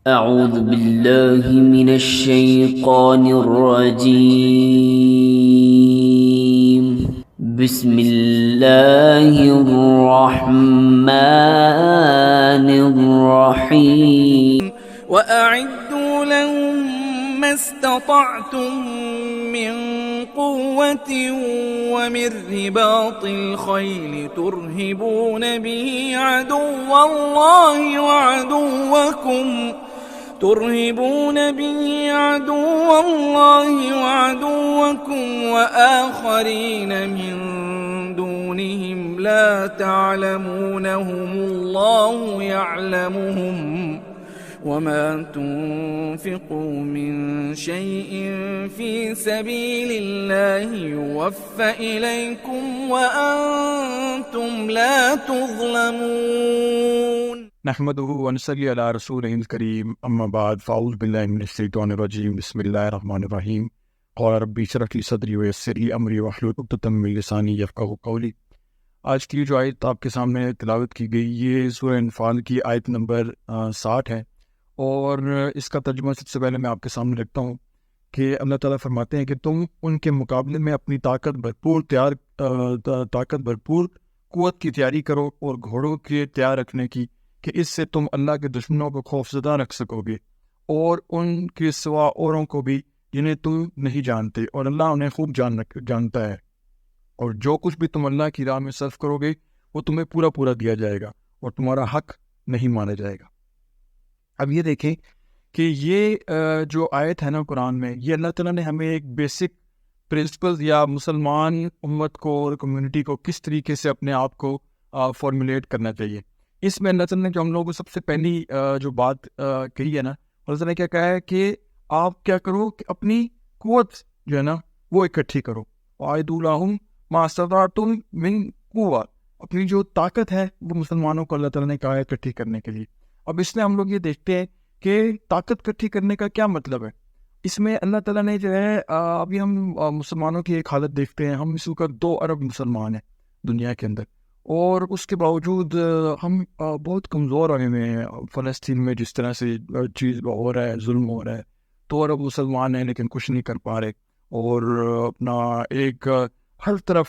أعوذ بالله من الشيطان الرجيم. بسم الله الرحمن الرحيم. وأعدوا لهم ما استطعتم من قوة ومن رباط الخيل ترهبون به عدو الله وعدوكم وآخرين من دونهم لا تعلمونهم الله يعلمهم وما تنفقوا من شيء في سبيل الله يوفى إليكم وأنتم لا تظلمون. نحمده ونصلي على رسوله الكريم اما بعد فاعوذ بالله من الشیطان الرجیم بسم اللہ الرحمن الرحیم قال ربی اشرح لي صدری ويسر لي امری واحلل عقدۃ من لسانی یفقهوا قولی. آج کی جو آیت آپ کے سامنے تلاوت کی گئی یہ سورہ انفال کی آیت نمبر 60 ہے، اور اس کا ترجمہ سب سے پہلے میں آپ کے سامنے رکھتا ہوں کہ اللہ تعالیٰ فرماتے ہیں کہ تم ان کے مقابلے میں اپنی طاقت بھرپور قوت کی تیاری کرو اور گھوڑوں کے تیار رکھنے کی، کہ اس سے تم اللہ کے دشمنوں کو خوفزدہ رکھ سکو گے اور ان کے سوا اوروں کو بھی جنہیں تم نہیں جانتے، اور اللہ انہیں خوب جانتا ہے، اور جو کچھ بھی تم اللہ کی راہ میں صرف کرو گے وہ تمہیں پورا پورا دیا جائے گا اور تمہارا حق نہیں مانا جائے گا۔ اب یہ دیکھیں کہ یہ جو آیت ہے نا قرآن میں، یہ اللہ تعالیٰ نے ہمیں ایک بیسک پرنسپلز یا مسلمان امت کو اور کمیونٹی کو کس طریقے سے اپنے آپ کو فارمولیٹ کرنا چاہیے۔ اس میں اللہ تعالیٰ نے جو ہم لوگوں کو سب سے پہلی جو بات کہی ہے نا، اللہ تعالیٰ نے کیا کہا ہے کہ آپ کیا کرو کہ اپنی قوت جو ہے نا وہ اکٹھی کرو، وَأَعِدُوا لَهُم مَا اسْتَطَعْتُم مِّن قُوَّةٍ، اپنی جو طاقت ہے وہ مسلمانوں کو اللہ تعالیٰ نے کہا ہے اکٹھی کرنے کے لیے۔ اب اس میں ہم لوگ یہ دیکھتے ہیں کہ طاقت اکٹھی کرنے کا کیا مطلب ہے۔ اس میں اللہ تعالیٰ نے جو ہے ابھی ہم مسلمانوں کی ایک حالت دیکھتے ہیں، ہم اس وقت 2 ارب مسلمان ہیں دنیا کے اندر، اور اس کے باوجود ہم بہت کمزور ہوئے ہیں۔ فلسطین میں جس طرح سے چیز ہو رہا ہے، ظلم ہو رہا ہے، 2 ارب مسلمان ہیں لیکن کچھ نہیں کر پا رہے، اور اپنا ایک ہر طرف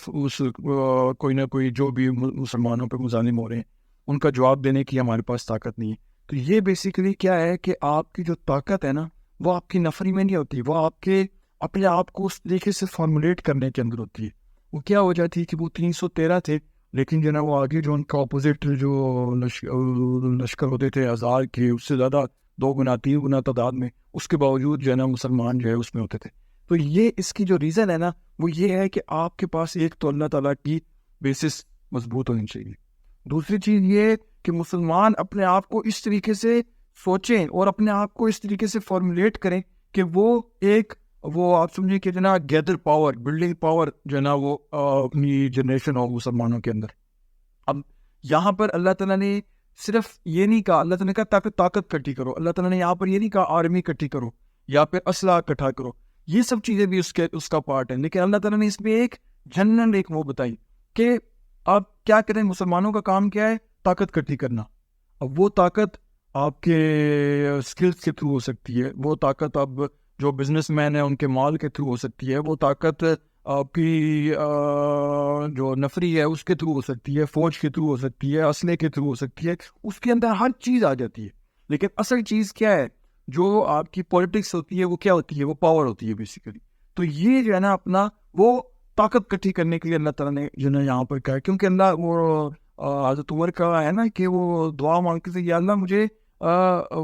کوئی نہ کوئی جو بھی مسلمانوں پہ مظالم ہو رہے ہیں ان کا جواب دینے کی ہمارے پاس طاقت نہیں ہے۔ تو یہ بیسیکلی کیا ہے کہ آپ کی جو طاقت ہے نا وہ آپ کی نفری میں نہیں ہوتی، وہ آپ کے اپنے آپ کو اس طریقے سے فارمولیٹ کرنے کے اندر ہوتی ہے۔ وہ کیا ہو جاتی ہے کہ وہ 313 تھے، لیکن جو نا وہ آگے جو ان کا اپوزٹ جو لشکر ہوتے تھے 1000 کے، اس سے زیادہ 2 گنا 3 گنا تعداد میں، اس کے باوجود جو ہے نا مسلمان جو ہے اس میں ہوتے تھے۔ تو یہ اس کی جو ریزن ہے نا وہ یہ ہے کہ آپ کے پاس ایک تو اللہ تعالیٰ کی بیسس مضبوط ہونی چاہیے، دوسری چیز یہ کہ مسلمان اپنے آپ کو اس طریقے سے سوچیں اور اپنے آپ کو اس طریقے سے فارمولیٹ کریں کہ وہ آپ سمجھیں کہ جو نا گیدر پاور، بلڈنگ پاور جو ہے نا وہ اپنی جنریشن ہو مسلمانوں کے اندر۔ اب یہاں پر اللہ تعالیٰ نے صرف یہ نہیں کہا، اللہ تعالیٰ نے کہا طاقت اکٹھی کرو، اللہ تعالیٰ نے یہاں پر یہ نہیں کہا آرمی اکٹھی کرو یا پھر اسلحہ اکٹھا کرو، یہ سب چیزیں بھی اس کا پارٹ ہے، لیکن اللہ تعالیٰ نے اس میں ایک جنرل ایک وہ بتائی کہ آپ کیا کریں، مسلمانوں کا کام کیا ہے، طاقت اکٹھی کرنا۔ اب وہ طاقت آپ کے سکلز کے تھرو ہو سکتی ہے، وہ طاقت اب جو بزنس مین ہیں ان کے مال کے تھرو ہو سکتی ہے، وہ طاقت آپ کی جو نفری ہے اس کے تھرو ہو سکتی ہے، فوج کے تھرو ہو سکتی ہے، اسلحے کے تھرو ہو سکتی ہے، اس کے اندر ہر چیز آ جاتی ہے۔ لیکن اصل چیز کیا ہے، جو آپ کی پولیٹکس ہوتی ہے وہ کیا ہوتی ہے، وہ پاور ہوتی ہے بیسیکلی۔ تو یہ جو ہے نا اپنا وہ طاقت اکٹھی کرنے کے لیے اللہ تعالیٰ نے جو ہے یہاں پر کہا، کیونکہ اللہ وہ حضرت عمر کا ہے نا کہ وہ دعا مانگتے تھے، یا اللہ مجھے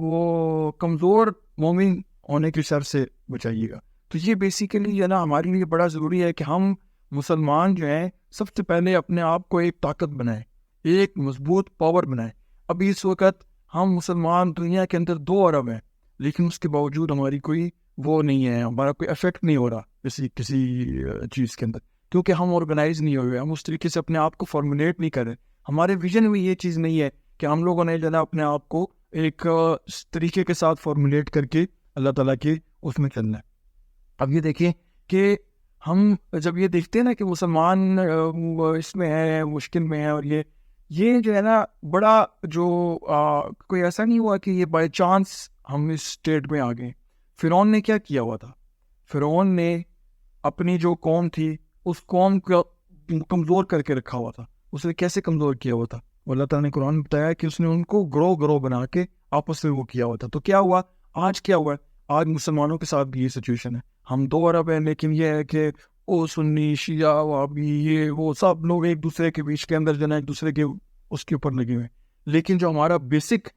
وہ کمزور مومن ہونے کی شر سے بچائیے گا۔ تو یہ بیسیکلی جو ہے نا ہمارے لیے بڑا ضروری ہے کہ ہم مسلمان جو ہیں سب سے پہلے اپنے آپ کو ایک طاقت بنائیں، ایک مضبوط پاور بنائیں۔ ابھی اس وقت ہم مسلمان دنیا کے اندر 2 ارب ہیں، لیکن اس کے باوجود ہماری کوئی وہ نہیں ہے، ہمارا کوئی افیکٹ نہیں ہو رہا کسی چیز کے اندر، کیونکہ ہم آرگنائز نہیں ہوئے، ہم اس طریقے سے اپنے آپ کو فارمولیٹ نہیں کر رہے۔ ہمارے ویژن میں یہ چیز نہیں ہے کہ ہم لوگوں نے جو ہے اپنے آپ کو ایک طریقے کے ساتھ فارمولیٹ کر کے اللہ تعالیٰ کے اس میں چلنا ہے۔ اب یہ دیکھیں کہ ہم جب یہ دیکھتے ہیں نا کہ مسلمان اس میں ہے، مشکل میں ہے، اور یہ جو ہے نا بڑا جو کوئی ایسا نہیں ہوا کہ یہ بائی چانس ہم اس اسٹیٹ میں آ گئے. فرعون نے کیا کیا ہوا تھا؟ فرعون نے اپنی جو قوم تھی اس قوم کو کمزور کر کے رکھا ہوا تھا. اس نے کیسے کمزور کیا ہوا تھا؟ اللہ تعالیٰ نے قرآن میں بتایا کہ اس نے ان کو گروہ بنا کے آپس میں وہ کیا ہوا تھا. تو کیا ہوا آج؟ کیا ہوا آج مسلمانوں کے ساتھ بھی یہ سچویشن ہے. ہم 2 ارب ہیں، لیکن یہ ہے کہ وہ سنی شیعہ وہابی یہ وہ سب لوگ ایک دوسرے کے بیچ کے اندر جو ہے ایک دوسرے کے اس کے اوپر لگے ہوئے ہیں. لیکن جو ہمارا بیسک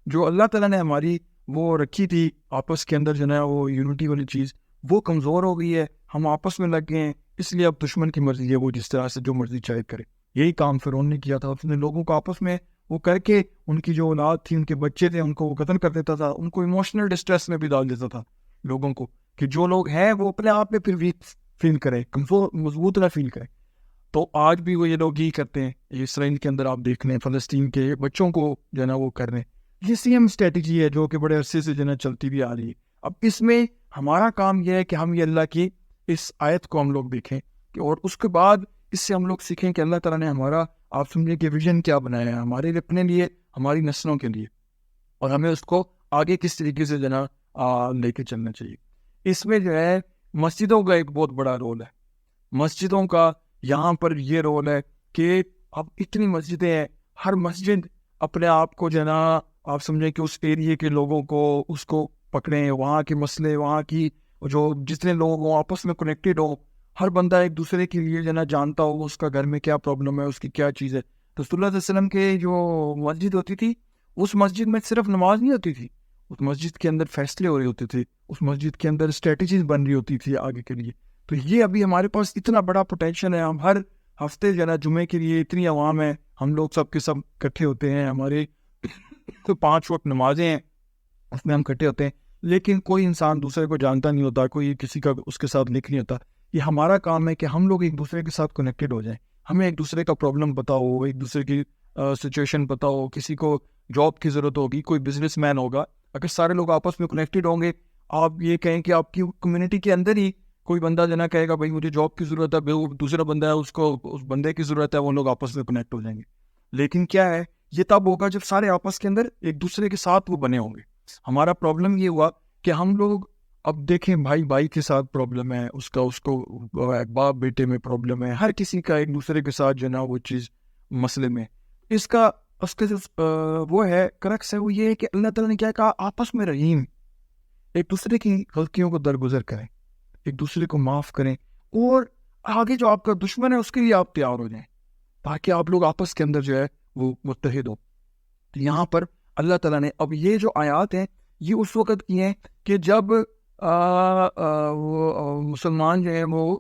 جو اللہ تعالیٰ نے ہماری وہ رکھی تھی آپس کے اندر جو ہے وہ یونٹی والی چیز، وہ کمزور ہو گئی ہے. ہم آپس میں لگ گئے ہیں، اس لیے اب دشمن کی مرضی ہے، وہ جس طرح سے جو مرضی چاہے کرے. یہی کام فرعون نے کیا تھا. اس نے لوگوں کو آپس میں وہ کر کے ان کی جو اولاد تھی، ان کے بچے تھے، ان کو وہ قتل کر دیتا تھا. ان کو ایموشنل ڈسٹریس میں بھی ڈال دیتا تھا لوگوں کو، کہ جو لوگ ہیں وہ اپنے آپ میں پھر ویک فیل کریں، کمزور مضبوط نہ فیل کریں. تو آج بھی وہ یہ لوگ یہی کرتے ہیں. اسرائیل کے اندر آپ دیکھ لیں، فلسطین کے بچوں کو جو ہے نا وہ کر رہے ہیں. یہ سیم اسٹریٹجی ہے جو کہ بڑے عرصے سے جو ہے نا چلتی بھی آ رہی ہے. اب اس میں ہمارا کام یہ ہے کہ ہم یہ اللہ کی اس آیت کو ہم لوگ دیکھیں، اور اس کے بعد اس سے ہم لوگ سیکھیں کہ اللہ تعالیٰ نے ہمارا آپ سمجھیں کہ ویژن کیا بنایا ہے ہمارے اپنے لیے، ہماری نسلوں کے لیے، اور ہمیں اس کو آگے کس طریقے سے جو ہے نا لے کے چلنا چاہیے. اس میں جو ہے مسجدوں کا ایک بہت بڑا رول ہے. مسجدوں کا یہاں پر یہ رول ہے کہ اب اتنی مسجدیں ہیں، ہر مسجد اپنے آپ کو جو ہے نا آپ سمجھیں کہ اس ایریے کے لوگوں کو اس کو پکڑیں، وہاں کے مسئلے، وہاں کی جو جتنے لوگ ہوں آپس میں کنیکٹڈ ہوں، ہر بندہ ایک دوسرے کے لیے جو ہے نا جانتا ہو اس کا گھر میں کیا پرابلم ہے، اس کی کیا چیز ہے. تو رسول اللہ صلی اللہ علیہ وسلم کے جو مسجد ہوتی تھی، اس مسجد میں صرف نماز نہیں ہوتی تھی، اس مسجد کے اندر فیصلے ہو رہے ہوتے تھے، اس مسجد کے اندر اسٹریٹجیز بن رہی ہوتی تھی آگے کے لیے. تو یہ ابھی ہمارے پاس اتنا بڑا پوٹینشیل ہے. ہم ہر ہفتے جو ہے نا جمعے کے لیے اتنی عوام ہے، ہم لوگ سب کے سب اکٹھے ہوتے ہیں، ہمارے تو 5 وقت نمازیں ہیں، اس میں ہم اکٹھے ہوتے ہیں، لیکن کوئی انسان دوسرے کو جانتا نہیں ہوتا، کوئی کسی کا اس کے ساتھ لنک نہیں ہوتا. یہ ہمارا کام ہے کہ ہم لوگ ایک دوسرے کے ساتھ کنیکٹڈ ہو جائیں. ہمیں ایک دوسرے کا پرابلم پتا ہو، ایک دوسرے کی سچویشن پتا ہو. کسی کو جاب کی ضرورت ہوگی، کوئی بزنس مین ہوگا، اگر سارے لوگ آپس میں کنیکٹڈ ہوں گے، آپ یہ کہیں کہ آپ کی کمیونٹی کے اندر ہی کوئی بندہ جو نا کہے گا بھائی مجھے جاب کی ضرورت ہے، دوسرا بندہ ہے اس کو اس بندے کی ضرورت ہے، وہ لوگ آپس میں کنیکٹ ہو جائیں گے. لیکن کیا ہے یہ تب ہوگا جب سارے آپس کے اندر ایک دوسرے کے ساتھ وہ بنے ہوں گے. ہمارا پرابلم یہ ہوا کہ ہم لوگ اب دیکھیں بھائی کے ساتھ پرابلم ہے، اس کو باپ بیٹے میں پرابلم ہے، ہر کسی کا ایک دوسرے کے ساتھ جو ہے نا وہ چیز مسئلے میں. اس کا وہ ہے کرکس ہے، وہ یہ ہے کہ اللہ تعالیٰ نے کیا کہا، آپس میں رحیم، ایک دوسرے کی غلطیوں کو درگزر کریں، ایک دوسرے کو معاف کریں، اور آگے جو آپ کا دشمن ہے اس کے لیے آپ تیار ہو جائیں، تاکہ آپ لوگ آپس کے اندر جو ہے وہ متحد ہو. یہاں پر اللہ تعالیٰ نے اب یہ جو آیات ہیں یہ اس وقت کی ہیں کہ جب وہ مسلمان جو ہیں وہ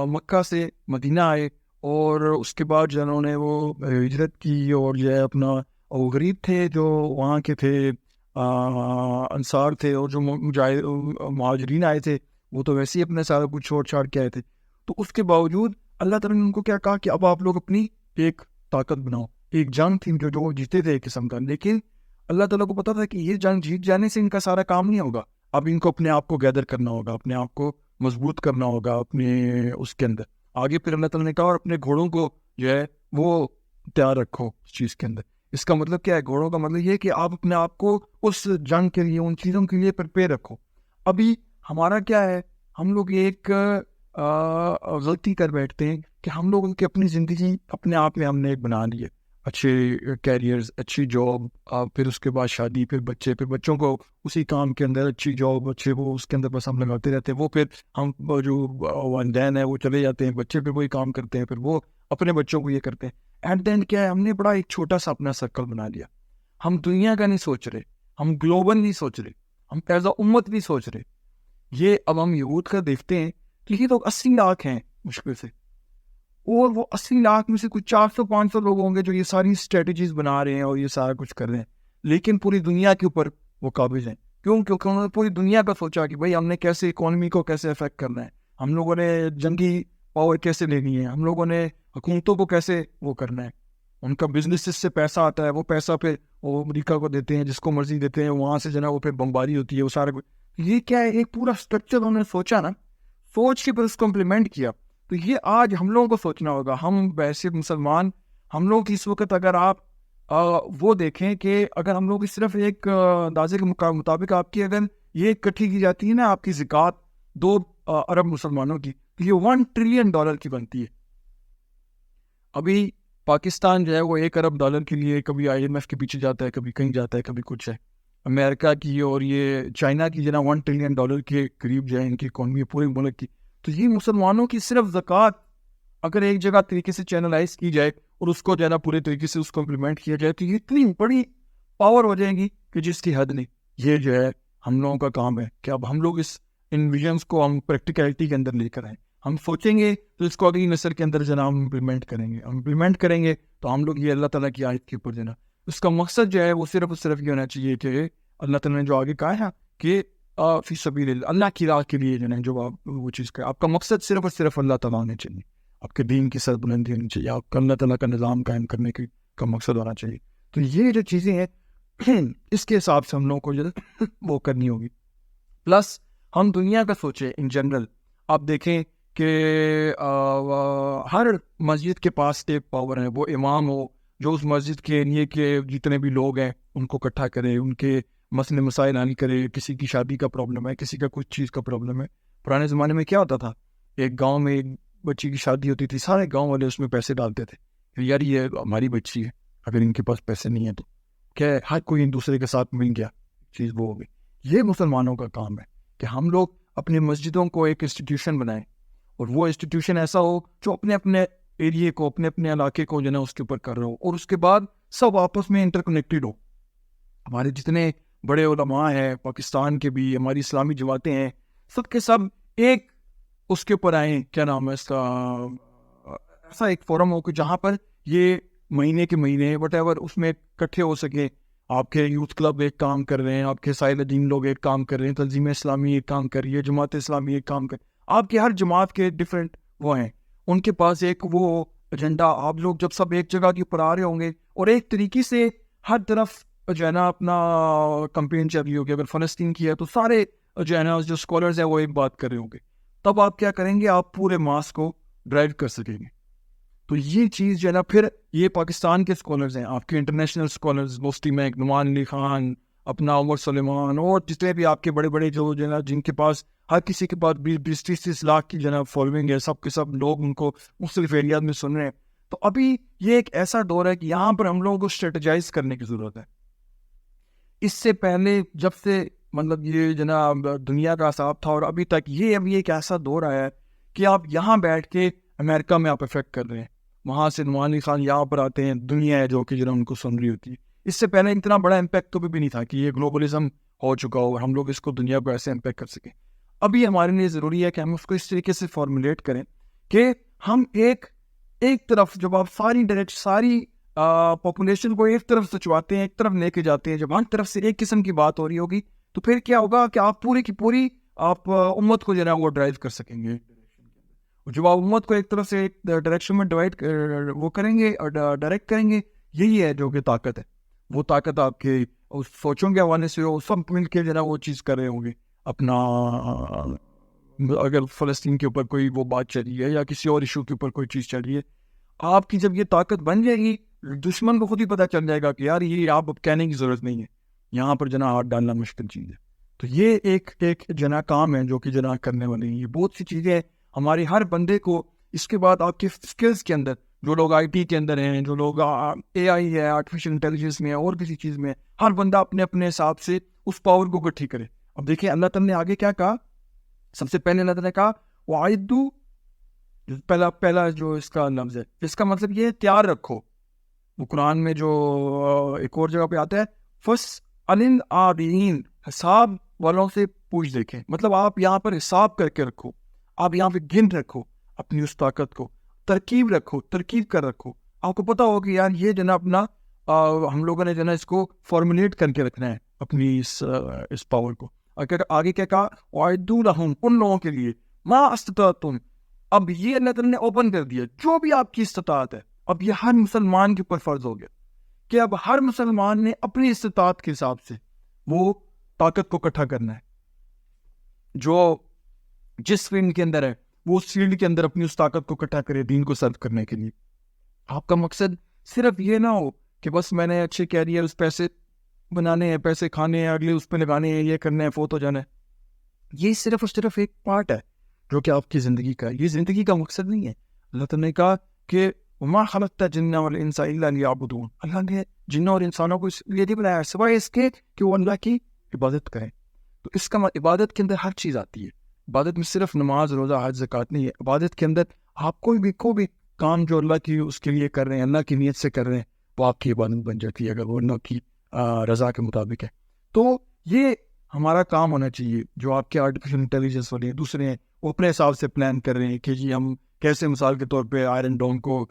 مکہ سے مدینہ آئے، اور اس کے بعد جو انہوں نے وہ ہجرت کی، اور جو ہے اپنا وہ غریب تھے جو وہاں کے تھے، انصار تھے، اور جو مہاجرین آئے تھے وہ تو ویسے ہی اپنے سارا کچھ چھوڑ چھاڑ کے آئے تھے. تو اس کے باوجود اللہ تعالیٰ نے ان کو کیا کہا کہ اب آپ لوگ اپنی ایک طاقت بناؤ. ایک جنگ تھی جو جیتے تھے ایک قسم کا، لیکن اللہ تعالیٰ کو پتا تھا کہ یہ جنگ جیت جانے سے ان کا سارا کام نہیں ہوگا. اب ان کو اپنے آپ کو گیدر کرنا ہوگا، اپنے آپ کو مضبوط کرنا ہوگا اپنے اس کے اندر. آگے پھر اللہ تعالیٰ نے کہا اور اپنے گھوڑوں کو جو ہے وہ تیار رکھو اس چیز کے اندر. اس کا مطلب کیا ہے؟ گھوڑوں کا مطلب یہ کہ آپ اپنے آپ کو اس جنگ کے لیے، ان چیزوں کے لیے پریپیئر رکھو. ابھی ہمارا کیا ہے، ہم لوگ ایک غلطی کر بیٹھتے ہیں کہ ہم لوگوں کی اپنی زندگی اپنے آپ میں ہم نے ایک بنا لی ہے، اچھے کیریئرز، اچھی جاب، پھر اس کے بعد شادی، پھر بچے، پھر بچوں کو اسی کام کے اندر اچھی جاب، اچھے وہ اس کے اندر بس ہم لگاتے رہتے ہیں. وہ پھر ہم جو والدین ہیں وہ چلے جاتے ہیں، بچے پھر وہی کام کرتے ہیں، پھر وہ اپنے بچوں کو یہ کرتے ہیں. ایٹ دا اینڈ کیا ہے، ہم نے بڑا ایک چھوٹا سا اپنا سرکل بنا لیا. ہم دنیا کا نہیں سوچ رہے، ہم گلوبل نہیں سوچ رہے، ہم ایز اے امت نہیں سوچ رہے. یہ اب ہم یہود کا دیکھتے ہیں کہ یہ لوگ 80 لاکھ ہیں مشکل سے، اور وہ 80 لاکھ میں سے کچھ 400-500 لوگ ہوں گے جو یہ ساری اسٹریٹجیز بنا رہے ہیں اور یہ سارا کچھ کر رہے ہیں، لیکن پوری دنیا کے اوپر وہ قابض ہیں. کیوں؟ کیونکہ انہوں نے پوری دنیا کا سوچا کہ بھائی ہم نے کیسے اکانومی کو کیسے افیکٹ کرنا ہے، ہم لوگوں نے جنگی پاور کیسے لینی ہے، ہم لوگوں نے حکومتوں کو کیسے وہ کرنا ہے. ان کا بزنس سے پیسہ آتا ہے، وہ پیسہ پہ وہ امریکہ کو دیتے ہیں، جس کو مرضی دیتے ہیں، وہاں سے جو ہے وہ پھر بمباری ہوتی ہے، وہ سارا کچھ. یہ کیا ہے، ایک پورا اسٹرکچر انہوں نے سوچا نا. سوچ کے پھر اس کو امپلیمنٹ کیا. تو یہ آج ہم لوگوں کو سوچنا ہوگا. ہم ویسے مسلمان ہم لوگ اس وقت اگر آپ وہ دیکھیں کہ اگر ہم لوگ صرف ایک اندازے کے مطابق آپ کی اگر یہ اکٹھی کی جاتی ہے نا آپ کی زکوٰۃ 2 ارب مسلمانوں کی, تو یہ $1 ٹریلین کی بنتی ہے. ابھی پاکستان جو ہے وہ $1 ارب کے لیے کبھی IMF کے پیچھے جاتا ہے, کبھی کہیں جاتا ہے, کبھی کچھ ہے. امریکہ کی اور یہ چائنا کی جو نا $1 ٹریلین کے قریب جو ہے ان کی اکانومی پورے ملک کی. تو یہ مسلمانوں کی صرف زکوٰۃ اگر ایک جگہ طریقے سے چینلائز کی جائے اور اس کو جو ہے نا پورے طریقے سے اس کو امپلیمنٹ کیا جائے تو یہ اتنی بڑی پاور ہو جائے گی کہ جس کی حد نہیں. یہ جو ہے ہم لوگوں کا کام ہے کہ اب ہم لوگ ان ویژنس کو ہم پریکٹیکلٹی کے اندر لے کر آئیں. ہم سوچیں گے تو اس کو اگلی نسل کے اندر جناب امپلیمنٹ کریں گے. ہم امپلیمنٹ کریں گے تو ہم لوگ یہ اللہ تعالیٰ کی آیت کے اوپر جو ہے نا اس کا مقصد جو ہے وہ صرف اور صرف یہ ہونا چاہیے کہ اللہ تعالیٰ نے جو آگے کہا ہے کہ فی سبیل اللہ کی راہ کے لیے جو ہے جو آپ وہ چیز کریں, آپ کا مقصد صرف اور صرف اللہ تعالیٰ ہونا چاہیے, آپ کے دین کی سربلندی ہونی چاہیے, آپ کا اللہ تعالیٰ کا نظام قائم کرنے کا مقصد ہونا چاہیے. تو یہ جو چیزیں ہیں اس کے حساب سے ہم لوگوں کو جو وہ کرنی ہوگی. پلس ہم دنیا کا سوچیں ان جنرل. آپ دیکھیں کہ ہر مسجد کے پاس ایک پاور ہے, وہ امام ہو جو اس مسجد کے لیے کہ جتنے بھی لوگ ہیں ان کو اکٹھا کرے, ان کے مسئلے مسائل حل کرے. کسی کی شادی کا پرابلم ہے, کسی کا کچھ چیز کا پرابلم ہے. پرانے زمانے میں کیا ہوتا تھا, ایک گاؤں میں ایک بچی کی شادی ہوتی تھی, سارے گاؤں والے اس میں پیسے ڈالتے تھے کہ یار یہ ہماری بچی ہے, اگر ان کے پاس پیسے نہیں ہیں تو کیا ہر کوئی ایک دوسرے کے ساتھ مل گیا, چیز وہ ہو گئی. یہ مسلمانوں کا کام ہے کہ ہم لوگ اپنی مسجدوں کو ایک انسٹیٹیوشن بنائیں, اور وہ انسٹیٹیوشن ایسا ہو جو اپنے اپنے ایریے کو, اپنے اپنے علاقے کو جو ہے نا اس کے اوپر کر رہا ہو, اور اس کے بعد سب آپس میں انٹر کنیکٹڈ ہو. ہمارے جتنے بڑے علماء ہیں پاکستان کے بھی, ہماری اسلامی جماعتیں ہیں, سب کے سب ایک اس کے اوپر آئیں, کیا نام ہے اس کا, ایسا ایک فورم ہو کہ جہاں پر یہ مہینے کے مہینے وٹ ایور اس میں اکٹھے ہو سکیں. آپ کے یوتھ کلب ایک کام کر رہے ہیں, آپ کے سائل دین لوگ ایک کام کر رہے ہیں, تنظیم اسلامی ایک کام کر رہی ہے, جماعت اسلامی ایک کام کر, آپ کے ہر جماعت کے ڈفرینٹ وہ ہیں, ان کے پاس ایک وہ ایجنڈا. آپ لوگ جب سب ایک جگہ کے اوپر آ رہے ہوں گے اور ایک طریقے سے ہر طرف جو ہے نا اپنا کمپین چل رہی ہوگی. اگر فلسطین کی ہے تو سارے جو ہے نا جو اسکالرز ہیں وہ ایک بات کر رہے ہوں گے, تب آپ کیا کریں گے, آپ پورے ماس کو ڈرائیو کر سکیں گے. تو یہ چیز جو ہے نا پھر یہ پاکستان کے اسکالرز ہیں, آپ کے انٹرنیشنل اسکالرز, مفتی مہک, نعمان علی خان, اپنا عمر سلیمان, اور جتنے بھی آپ کے بڑے بڑے جو ہے نا جن کے پاس ہر کسی کے پاس 20-30 لاکھ کی جو ہے نا فالوئنگ ہے, سب کے سب لوگ ان کو مختلف ایریاز میں سن رہے ہیں. تو ابھی یہ ایک ایسا دور ہے کہ یہاں پر ہم لوگوں کو اسٹریٹجائز کرنے کی ضرورت ہے. اس سے پہلے جب سے مطلب یہ جناب دنیا کا حساب تھا اور ابھی تک, یہ ابھی ایک ایسا دور آیا ہے کہ آپ یہاں بیٹھ کے امریکہ میں آپ افیکٹ کر رہے ہیں, وہاں سے نعمان علی خان یہاں پر آتے ہیں, دنیا ہے جو کہ جو ان کو سن رہی ہوتی ہے. اس سے پہلے اتنا بڑا امپیکٹ تو بھی نہیں تھا کہ یہ گلوبلزم ہو چکا ہو اور ہم لوگ اس کو دنیا کو ایسے امپیکٹ کر سکیں. ابھی ہمارے لیے ضروری ہے کہ ہم اس کو اس طریقے سے فارمولیٹ کریں کہ ہم ایک طرف جب آپ ساری پاپولیشن کو ایک طرف سچواتے ہیں, ایک طرف لے کے جاتے ہیں, جب ہر طرف سے ایک قسم کی بات ہو رہی ہوگی تو پھر کیا ہوگا کہ آپ پوری کی پوری آپ امت کو جو ہے نا وہ ڈرائیو کر سکیں گے. جب آپ امت کو ایک طرف سے ایک ڈائریکشن میں ڈیوائڈ وہ کریں گے اور ڈائریکٹ کریں گے, یہی ہے جو کہ طاقت ہے. وہ طاقت آپ کے سوچوں کے حوالے سے ہو, سب مل کے جو ہے نا وہ چیز کر رہے ہوں گے. اپنا اگر فلسطین کے اوپر کوئی وہ بات چل رہی ہے یا کسی اور ایشو کے اوپر کوئی چیز چل رہی ہے, آپ کی جب یہ طاقت بن جائے گی, دشمن کو خود ہی پتہ چل جائے گا کہ یار یہ آپ اب کہنے کی ضرورت نہیں ہے, یہاں پر جنا ہاتھ ڈالنا مشکل چیز ہے. تو یہ ایک جنا کام ہے جو کہ جنا کرنے والے ہیں. یہ بہت سی چیزیں ہیں ہماری ہر بندے کو. اس کے بعد آپ کے اسکلز کے اندر جو لوگ IT کے اندر ہیں, جو لوگ AI ہے, آرٹیفیشل انٹیلیجنس میں ہے, اور کسی چیز میں, ہر بندہ اپنے اپنے حساب سے اس پاور کو اکٹھی کرے. اب دیکھیں اللہ تعالیٰ نے آگے کیا کہا. سب سے پہلے اللہ تعالیٰ نے کہا وَعِدُّ, پہلا جو اس کا لفظ ہے, اس کا مطلب یہ ہے تیار رکھو. وہ قرآن میں جو ایک اور جگہ پہ آتا ہے فَاسْأَلِ الْعَالِمِينَ, حساب والوں سے پوچھ دیکھیں. مطلب آپ یہاں پر حساب کر کے رکھو, آپ یہاں پہ گن رکھو اپنی اس طاقت کو, ترکیب کر رکھو. آپ کو پتا ہو کہ یار یہ جو نا اپنا ہم لوگوں نے جو نا اس کو فارمولیٹ کر کے رکھنا ہے اپنی اس پاور کو. اگر آگے کیا کہا وَأَعِدُّوا لَهُمْ, ان لوگوں کے لیے مَا اسْتَطَعْتُمْ. اب یہ اللہ تعالیٰ نے اوپن کر دیا جو بھی آپ کی استطاعت ہے. اب یہ ہر مسلمان کے اوپر فرض ہو گیا کہ اب ہر مسلمان نے اپنی استطاعت کے حساب سے وہ طاقت کو اکٹھا کرنا ہے. جو جس فیلڈ کے اندر ہے وہ اس فیلڈ کے اندر اپنی اس طاقت کو اکٹھا کرے دین کو سرو کرنے کے لیے. آپ کا مقصد صرف یہ نہ ہو کہ بس میں نے اچھے کیریئر اس پیسے بنانے ہیں, پیسے کھانے ہیں, اگلے اس پہ لگانے ہیں, یہ کرنا ہے, فوت ہو جانا ہے. یہ صرف اور صرف ایک پارٹ ہے جو کہ آپ کی زندگی کا ہے, یہ زندگی کا مقصد نہیں ہے. اللہ تعالیٰ نے کہا کہ وما خلقت الجن والانس الا لیعبدون, اللہ نے جنوں اور انسانوں کو اس لیے نہیں بنایا سوائے اس کے کہ وہ اللہ کی عبادت کریں. تو اس کا عبادت کے اندر ہر چیز آتی ہے. عبادت میں صرف نماز, روزہ, حج, زکوٰۃ نہیں ہے. عبادت کے اندر آپ کوئی بھی کام جو اللہ کی اس کے لیے کر رہے ہیں, اللہ کی نیت سے کر رہے ہیں, وہ آپ کی عبادت بن جاتی ہے اگر وہ اللہ کی رضا کے مطابق ہے. تو یہ ہمارا کام ہونا چاہیے. جو آپ کے آرٹیفیشل انٹیلیجنس والے ہیں, دوسرے ہیں, وہ اپنے حساب سے پلان کر رہے ہیں کہ جی ہم کیسے مثال کے طور پہ آئرن ڈوم کو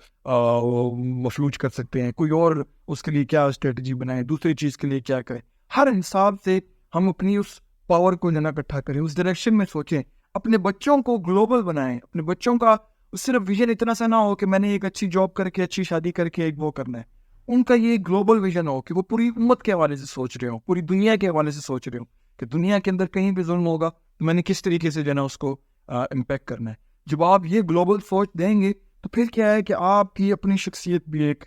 مفلوج کر سکتے ہیں, کوئی اور اس کے لیے کیا اسٹریٹجی بنائیں, دوسری چیز کے لیے کیا کریں. ہر حساب سے ہم اپنی اس پاور کو جنا اکٹھا کریں, اس ڈائریکشن میں سوچیں, اپنے بچوں کو گلوبل بنائیں. اپنے بچوں کا صرف ویژن اتنا سا نہ ہو کہ میں نے ایک اچھی جاب کر کے, اچھی شادی کر کے ایک وہ کرنا ہے. ان کا یہ گلوبل ویژن ہو کہ وہ پوری امت کے حوالے سے سوچ رہے ہوں, پوری دنیا کے حوالے سے سوچ رہے ہوں کہ دنیا کے اندر کہیں بھی ظلم ہوگا تو میں نے کس طریقے سے جو ہے نا اس کو امپیکٹ کرنا ہے. جب آپ یہ گلوبل سوچ دیں گے تو پھر کیا ہے کہ آپ کی اپنی شخصیت بھی ایک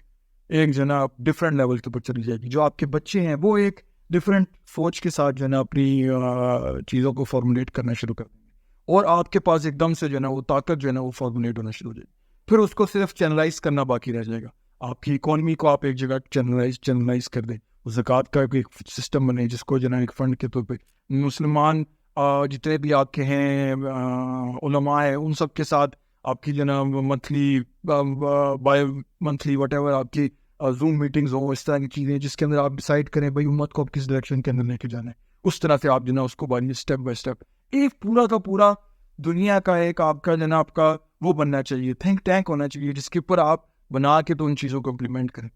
جو ہے نا ڈفرینٹ لیول کے اوپر چلی جائے گی. جو آپ کے بچے ہیں وہ ایک ڈفرینٹ سوچ کے ساتھ جو ہے نا اپنی چیزوں کو فارمولیٹ کرنا شروع کر دیں گے, اور آپ کے پاس ایک دم سے جو ہے نا وہ طاقت جو ہے نا وہ فارمولیٹ ہونا شروع ہو جائے گی. پھر اس کو صرف چینلائز کرنا باقی رہ جائے گا. آپ کی اکانومی کو آپ ایک جگہ چینلائز کر دیں, زکوٰۃ کا ایک سسٹم بنے جس کو جو ہے نا ایک فنڈ کے طور پہ مسلمان جتنے بھی آپ کے ہیں علماء ہیں ان سب کے ساتھ آپ کی جو ہے نا monthly by monthly what ever آپ کی زوم میٹنگز ہوں, اس طرح کی چیزیں جس کے اندر آپ ڈیسائیڈ کریں بھائی امت کو آپ کس ڈائریکشن کے اندر لے کے جانا ہے. اس طرح سے آپ جو ہے نا اس کو بنائیے اسٹیپ بائی اسٹیپ. ایک پورا کا پورا دنیا کا ایک آپ کا جو ہے نا آپ کا وہ بننا چاہیے, تھنک ٹینک ہونا چاہیے جس کے اوپر آپ بنا کے تو ان چیزوں کو امپلیمنٹ کریں.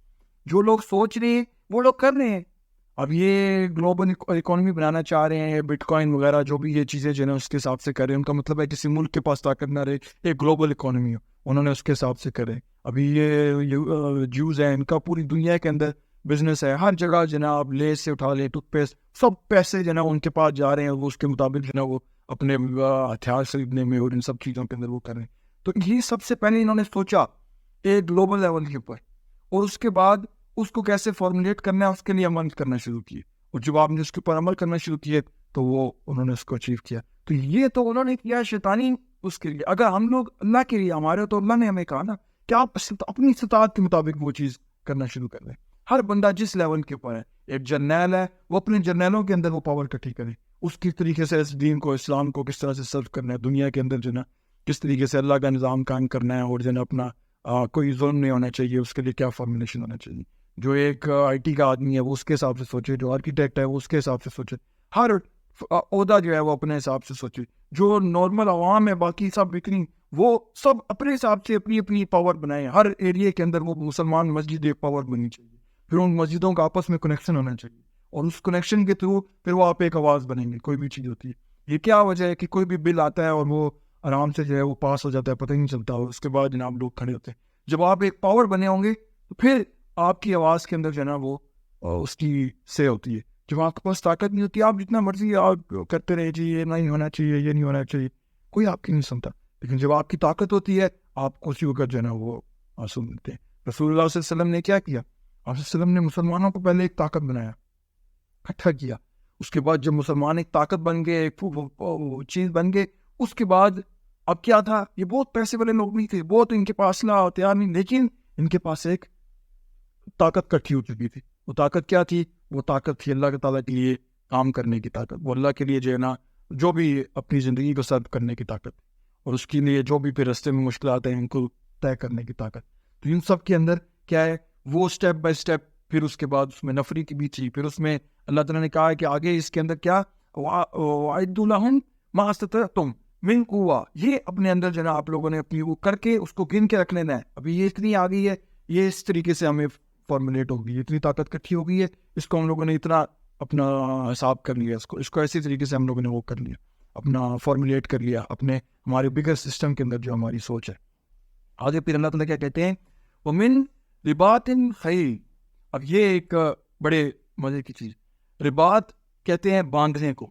جو لوگ سوچ رہے ہیں وہ لوگ کر رہے ہیں. اب یہ گلوبل اکانومی بنانا چاہ رہے ہیں, بٹ کوائن وغیرہ جو بھی یہ چیزیں جو ہے نا اس کے حساب سے کر رہے ہیں. ان کا مطلب ہے کسی ملک کے پاس طاقت نہ رہے, ایک گلوبل اکانومی ہو, انہوں نے اس کے حساب سے کرے. ابھی یہ جوز ہیں, ان کا پوری دنیا کے اندر بزنس ہے, ہر جگہ جناب لیس سے اٹھا لے ٹوتھ پیسٹ سب پیسے جو ہے نا ان کے پاس جا رہے ہیں, وہ اس کے مطابق جو ہے نا وہ اپنے ہتھیار خریدنے میں اور ان سب چیزوں کے اندر وہ کر رہے ہیں. تو یہ سب سے پہلے انہوں نے سوچا ایک گلوبل لیول کے اوپر, اور اس کے بعد اس کو کیسے فارمولیٹ کرنا ہے اس کے لیے عمل کرنا شروع کیے. اور جب آپ نے اس کے اوپر عمل کرنا شروع کیے تو وہ انہوں نے اس کو اچیو کیا. تو یہ تو انہوں نے کیا شیطانی اس کے لیے. اگر ہم لوگ اللہ کے لیے ہمارے, تو اللہ نے ہمیں کہا نا کہ آپ اپنی استطاعت کے مطابق وہ چیز کرنا شروع کر دیں. ہر بندہ جس لیول کے اوپر ہے, ایک جرنیل ہے وہ اپنے جرنیلوں کے اندر وہ پاور اکٹھی کرے, اس کی طریقے سے اس دین کو, اسلام کو کس طرح سے سرو کرنا ہے دنیا کے اندر جو ہے نا, کس طریقے سے اللہ کا نظام قائم کرنا ہے, اور جو ہے نا اپنا کوئی ظلم نہیں ہونا چاہیے, اس کے لیے کیا فارمولیشن ہونا چاہیے. جو ایک آئی ٹی کا آدمی ہے وہ اس کے حساب سے سوچے, جو آرکیٹیکٹ ہے وہ اس کے حساب سے سوچے, ہر عہدہ جو ہے وہ اپنے حساب سے سوچے. جو نارمل عوام ہے باقی سب بکری, وہ سب اپنے حساب سے اپنی اپنی پاور بنائیں. ہر ایریا کے اندر وہ مسلمان مسجد ایک پاور بننی چاہیے, پھر ان مسجدوں کا آپس میں کنیکشن ہونا چاہیے, اور اس کنیکشن کے تھرو پھر وہ آپ ایک آواز بنیں گے. کوئی بھی چیز ہوتی ہے, یہ کیا وجہ ہے کہ کوئی بھی بل آتا ہے اور وہ آرام سے جو ہے وہ پاس ہو جاتا ہے, پتہ ہی نہیں چلتا, اور اس کے بعد جناب لوگ کھڑے ہوتے ہیں. جب آپ ایک پاور بنے ہوں گے تو پھر آپ کی آواز کے اندر جو ہے نا وہ اس کی سے ہوتی ہے. جب آپ کے پاس طاقت نہیں ہوتی, آپ جتنا مرضی آپ کرتے رہے جی یہ نہیں ہونا چاہیے, یہ نہیں ہونا چاہیے, کوئی آپ کی نہیں سنتا. لیکن جب آپ کی طاقت ہوتی ہے آپ اسی وقت جو ہے نا وہ سنتے ہیں. رسول اللہ صلی اللہ علیہ وسلم نے کیا کیا, آپ صلی اللہ علیہ وسلم نے مسلمانوں کو پہلے ایک طاقت بنایا, اکٹھا کیا. اس کے بعد جب مسلمان ایک طاقت بن گئے, ایک چیز بن گئے, اس کے بعد اب کیا تھا, یہ بہت پیسے والے لوگ نہیں تھے, بہت ان کے پاس لا ہتھیار نہیں, لیکن ان کے پاس ایک طاقت کٹھی ہو چکی تھی. وہ طاقت کیا تھی, وہ طاقت تھی اللہ تعالیٰ کے لیے کام کرنے کی طاقت, وہ اللہ کے لیے جو ہے نا جو بھی اپنی زندگی کو سرو کرنے کی طاقت, اور اس کے لیے جو بھی پھر راستے میں مشکلات ہیں ان کو طے کرنے کی طاقت. تو ان سب کے اندر کیا ہے, وہ اسٹیپ بائی اسٹیپ, پھر اس کے بعد اس میں نفری کی بھی تھی, پھر اس میں اللہ تعالیٰ نے کہا ہے کہ آگے اس کے اندر کیا وَأَعِدُّوا لَهُم مَا اسْتَطَعْتُم مِنْ قُوَّةٍ, یہ اپنے اندر جو ہے نا آپ لوگوں نے اپنی وہ کر کے اس کو گن کے رکھ لینا ہے. ابھی یہ اتنی آ گئی ہے, یہ اس طریقے سے ہمیں فارمولیٹ ہوگی, اتنی طاقت کٹھی ہو گئی ہے, اس کو ہم لوگوں نے اتنا اپنا حساب کر لیا, اس کو ایسی طریقے سے ہم لوگوں نے وہ کر لیا, اپنا فارمولیٹ کر لیا اپنے ہمارے بگر سسٹم کے اندر جو ہماری سوچ ہے. آگے پھر اللہ تعالیٰ کیا کہتے ہیں, وَمِن رباط الخیل. اب یہ ایک بڑے مزے کی چیز, رباط کہتے ہیں باندھنے کو.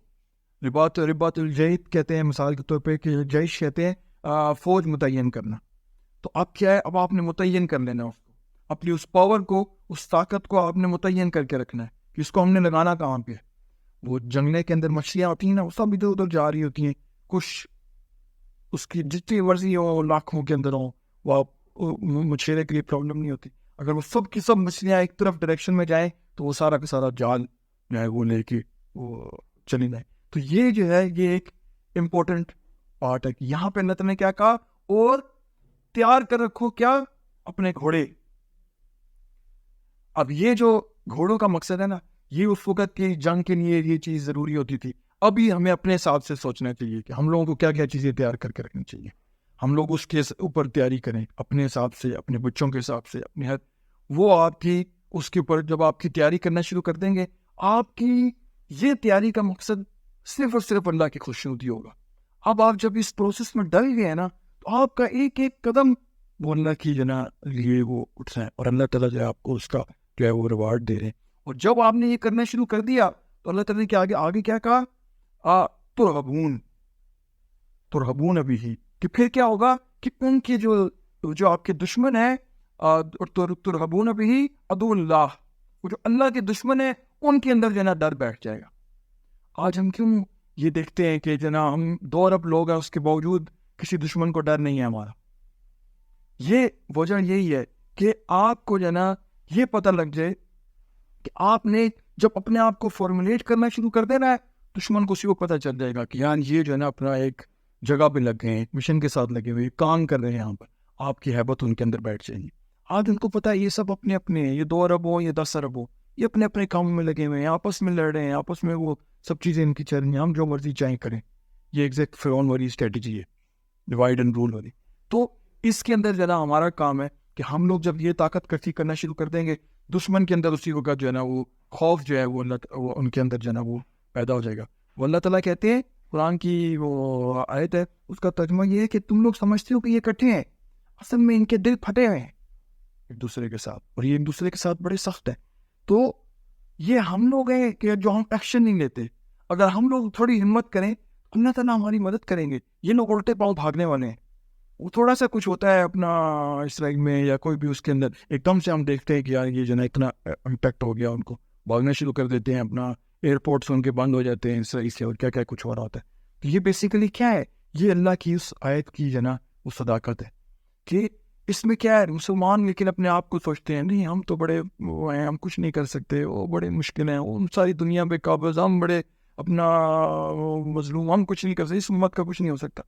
رباط الجیش کہتے ہیں مثال کے طور پہ، کہ جیش کہتے ہیں فوج متعین کرنا. تو اب کیا ہے، اب آپ نے متعین کر لینا اس کو، اپنی اس پاور کو، اس طاقت کو آپ نے متعین کر کے رکھنا ہے کہ اس کو ہم نے لگانا کہاں پہ ہے. وہ جنگلے کے اندر مچھلیاں ہوتی ہیں نا، وہ سب ادھر ادھر جا رہی ہوتی ہیں، کچھ اس کی جتنی مرضی ہو لاکھوں کے اندر ہوں، وہ مچھیرے کے لیے پرابلم نہیں ہوتی. اگر وہ سب کی سب مچھلیاں ایک طرف ڈائریکشن میں جائیں تو وہ سارا کا سارا جال جو ہے وہ لے کے وہ چلی جائیں. تو یہ جو ہے یہ ایک امپورٹنٹ پارٹ ہے کہ یہاں پہ اللہ تعالیٰ نے کیا کہا، اور تیار کر رکھو کیا، اپنے گھوڑے. اب یہ جو گھوڑوں کا مقصد ہے نا، یہ اس وقت کی جنگ کے لیے یہ چیز ضروری ہوتی تھی. ابھی ہمیں اپنے حساب سے سوچنا چاہیے کہ ہم لوگوں کو کیا کیا چیزیں تیار کر کے رکھنی چاہیے. ہم لوگ اس کے اوپر تیاری کریں اپنے حساب سے، اپنے بچوں کے حساب سے، اپنے حد. وہ آپ کی اس کے اوپر جب آپ کی تیاری کرنا شروع کر دیں گے، آپ کی یہ تیاری کا مقصد صرف اور صرف اللہ کی خوشنودی ہوگا. اب آپ جب اس پروسیس میں ڈل گئے نا، تو آپ کا ایک ایک قدم وہ اللہ کی لیے وہ اٹھنا ہے، اور اللہ تعالیٰ جو ہے آپ کو اس کا جو ہے وہ ریوارڈ دے رہے ہیں. اور جب آپ نے یہ کرنا شروع کر دیا تو اللہ تعالیٰ نے آگے کیا کہا، ترہبون ابھی ہی، کہ پھر کیا ہوگا کہ ان کے جو آپ کے دشمن ہیں، ترہبون ابھی ہی عدو اللہ، وہ جو اللہ کے دشمن ہیں ان کے اندر ڈر بیٹھ جائے گا. آج ہم کیوں یہ دیکھتے ہیں کہ ہم 2 ارب لوگ ہیں، اس کے باوجود کسی دشمن کو ڈر نہیں ہے ہمارا. یہ وجہ یہی ہے کہ آپ کو یہ پتہ لگ جائے کہ آپ نے جب اپنے آپ کو فارمولیٹ کرنا شروع کر دینا ہے، دشمن کو اسی کو پتہ چل جائے گا کہ یہ اپنا ایک جگہ پہ لگ گئے ہیں، مشن کے ساتھ لگے ہوئے کام کر رہے ہیں. یہاں پر آپ کی ہیبت ان کے اندر بیٹھ جائے گی. آج ان کو پتہ ہے یہ سب اپنے اپنے ہیں، یہ 2 ارب ہو، یہ 10 ارب ہو، یہ اپنے اپنے کاموں میں لگے ہوئے ہیں، آپس میں لڑ رہے ہیں، آپس میں وہ سب چیزیں ان کی چل رہی ہیں، ہم جو مرضی چاہیں کریں. یہ ایگزیکٹ فرعون والی اسٹریٹجی ہے، ڈیوائڈ اینڈ رول والی. تو اس کے اندر ہمارا کام ہے کہ ہم لوگ جب یہ طاقت کٹھی کرنا شروع کر دیں گے، دشمن کے اندر اسی وقت وہ خوف جو ہے وہ ان کے اندر وہ پیدا ہو جائے گا. وہ اللہ تعالیٰ کہتے ہیں، قرآن کی وہ آیت ہے، اس کا ترجمہ یہ ہے کہ تم لوگ سمجھتے ہو کہ یہ کٹھے ہیں، اصل میں ان کے دل پھٹے ہوئے ہیں ایک دوسرے کے ساتھ، اور یہ ایک دوسرے کے ساتھ بڑے سخت ہیں. تو یہ ہم لوگ ہیں کہ جو ہم ایکشن نہیں لیتے. اگر ہم لوگ تھوڑی ہمت کریں، اللہ تعالیٰ ہماری مدد کریں گے. یہ لوگ الٹے پاؤں بھاگنے والے ہیں. وہ تھوڑا سا کچھ ہوتا ہے اپنا اسرائیل میں یا کوئی بھی اس کے اندر، ایک دم سے ہم دیکھتے ہیں کہ یہ اتنا امپیکٹ ہو گیا، ان کو بھاگنا شروع کر دیتے ہیں، اپنا ایئرپورٹس ان کے بند ہو جاتے ہیں اسرائیل سے، اور کیا کیا کچھ ہو رہا ہوتا ہے. تو یہ بیسیکلی کیا ہے، یہ اللہ کی اس آیت کی وہ صداقت ہے کہ اس میں کیا ہے، مسلمان لیکن اپنے آپ کو سوچتے ہیں نہیں ہم تو بڑے وہ ہیں، ہم کچھ نہیں کر سکتے، وہ بڑے مشکل ہیں، وہ ساری دنیا پہ قابض، ہم بڑے اپنا مظلوم، ہم کچھ نہیں کر سکتے، اس امت کا کچھ نہیں ہو سکتا.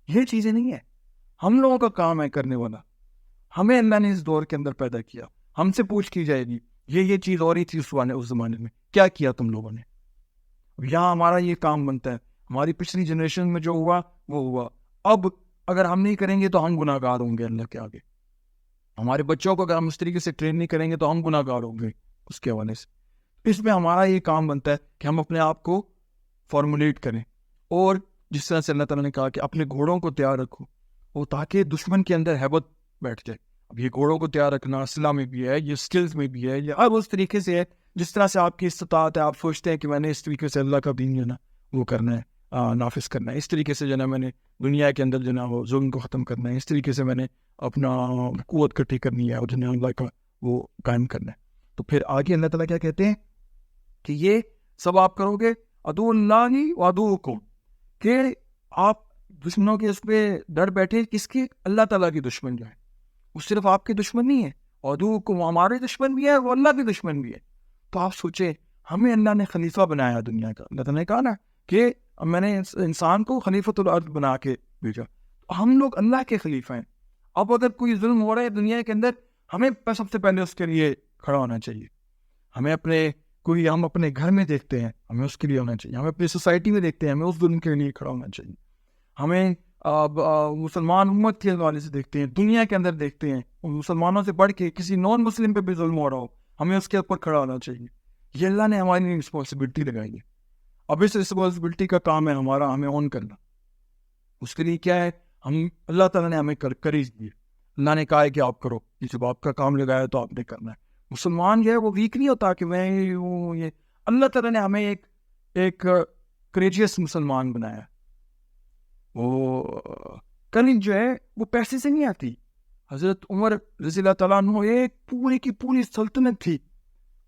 یہ چیزیں نہیں ہیں. ہم لوگوں کا کام ہے کرنے والا. ہمیں اللہ نے اس دور کے اندر پیدا کیا. ہم سے پوچھ کی جائے گی یہ چیز ہو رہی تھی اس زمانے میں، کیا کیا تم لوگوں نے. یہاں ہمارا یہ کام بنتا ہے. ہماری پچھلی جنریشن میں جو ہوا وہ ہوا. اب اگر ہم نہیں کریں گے تو ہم گناہ گار ہوں گے اللہ کے آگے. ہمارے بچوں کو اگر ہم اس طریقے سے ٹرین نہیں کریں گے تو ہم گناہ گار ہوں گے اس کے حوالے سے. اس میں ہمارا یہ کام بنتا ہے کہ ہم اپنے آپ کو فارمولیٹ کریں، اور جس طرح سے اللہ تعالیٰ نے کہا کہ اپنے گھوڑوں کو تیار رکھو، وہ تاکہ دشمن کے اندر ہیبت بیٹھ جائے. اب یہ گھوڑوں کو تیار رکھنا اسلحہ میں بھی ہے، یہ سکلز میں بھی ہے، یہ ہر اس طریقے سے ہے جس طرح سے آپ کی استطاعت ہے. آپ سوچتے ہیں کہ میں نے اس طریقے سے اللہ کا دین وہ کرنا ہے، نافذ کرنا ہے، اس طریقے سے میں نے دنیا کے اندر وہ ظلم کو ختم کرنا ہے، اس طریقے سے میں نے اپنا قوت کٹھی کرنی ہے اور اللہ کا وہ قائم کرنا ہے. تو پھر آگے اللہ تعالیٰ کیا کہتے ہیں کہ یہ سب آپ کرو گے عدو اللہ و عدوکم، کہ آپ دشمنوں کے اس پہ ڈر بیٹھے. کس کی؟ اللہ تعالیٰ کی دشمن جو ہے وہ صرف آپ کے دشمن نہیں ہے، عدوکم ہمارے دشمن بھی ہے، وہ اللہ کے دشمن بھی ہے. تو آپ سوچیں، ہمیں اللہ نے خلیفہ بنایا دنیا کا. اللہ تعالیٰ نے کہا نا کہ میں نے انسان کو خلیفۃ الارض بنا کے بھیجا. ہم لوگ اللہ کے خلیفہ ہیں. اب اگر کوئی ظلم ہو رہا ہے دنیا کے اندر، ہمیں سب سے پہلے اس کے لیے کھڑا ہونا چاہیے. ہم اپنے گھر میں دیکھتے ہیں، ہمیں اس کے لیے ہونا چاہیے. ہمیں اپنی سوسائٹی میں دیکھتے ہیں، ہمیں اس ظلم کے لیے کھڑا ہونا چاہیے. ہمیں مسلمان امت کے حوالے سے دیکھتے ہیں، دنیا کے اندر دیکھتے ہیں، مسلمانوں سے بڑھ کے کسی نان مسلم پہ بھی ظلم ہو رہا ہو، ہمیں اس کے اوپر کھڑا ہونا چاہیے. یہ اللہ نے ہماری رسپانسبلٹی لگائی ہے. اب اس رسپانسبلٹی کا کام ہے ہمارا ہمیں آن کرنا. اس کے لیے کیا ہے، اللہ تعالیٰ نے ہمیں کریج دی. اللہ نے کہا ہے کہ آپ کرو، جب آپ کا کام لگایا تو آپ نے کرنا ہے. مسلمان جو ہے وہ ویک نہیں ہوتا کہ میں یہ اللہ تعالیٰ نے ہمیں ایک کریجیس مسلمان بنایا. وہ کرنٹ جو ہے وہ پیسے سے نہیں آتی. حضرت عمر رضی اللہ تعالیٰ عنہ ایک پوری کی پوری سلطنت تھی,